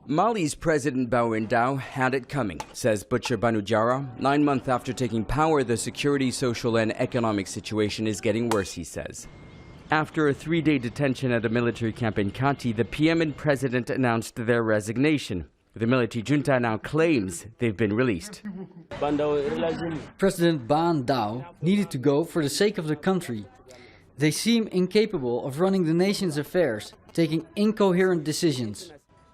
Mali's President Bawindao had it coming, says Butcher Banujara. 9 months after taking power, the security, social and economic situation is getting worse, he says. After a 3-day detention at a military camp in Kati, the PM and president announced their resignation. The military junta now claims they've been released. President Bawindao needed to go for the sake of the country. They seem incapable of running the nation's affairs, taking incoherent decisions.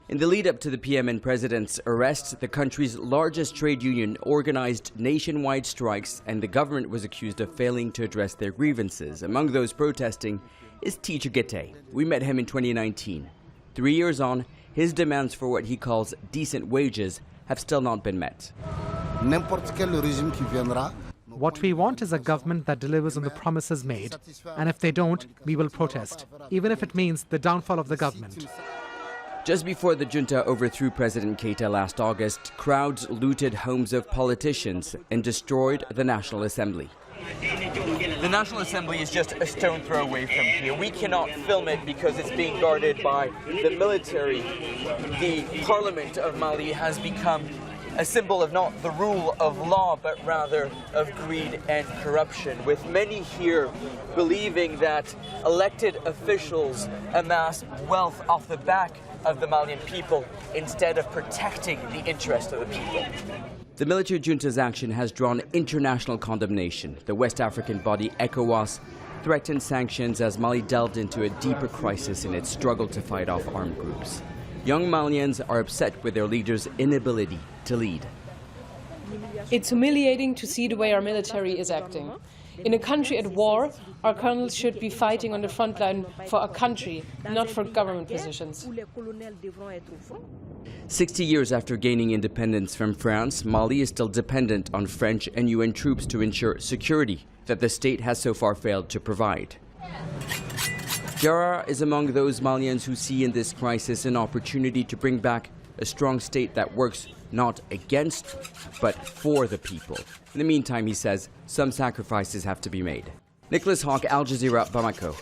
In the lead-up to the PM and president's arrest, the country's largest trade union organized nationwide strikes, and the government was accused of failing to address their grievances. Among those protesting is teacher GUITTEYE. We met him in 2019. 3 years on, his demands for what he calls decent wages have still not been met. What we want is a government that delivers on the promises made, and if they don't, we will protest, even if it means the downfall of the government. Just before the junta overthrew President Keita last August, crowds looted homes of politicians and destroyed the National Assembly. The National Assembly is just a stone throw away from here. We cannot film it because it's being guarded by the military. The Parliament of Mali has become a symbol of not the rule of law, but rather of greed and corruption, with many here believing that elected officials amass wealth off the back of the Malian people instead of protecting the interest of the people. The military junta's action has drawn international condemnation. The West African body ECOWAS threatened sanctions as Mali delved into a deeper crisis in its struggle to fight off armed groups. Young Malians are upset with their leaders' inability to lead. It's humiliating to see the way our military is acting. In a country at war, our colonels should be fighting on the front line for our country, not for government positions. 60 years after gaining independence from France, Mali is still dependent on French and UN troops to ensure security that the state has so far failed to provide. Jazeera is among those Malians who see in this crisis an opportunity to bring back a strong state that works not against, but for the people. In the meantime, he says, some sacrifices have to be made. Nicolas, Haque, Al Jazeera, Bamako.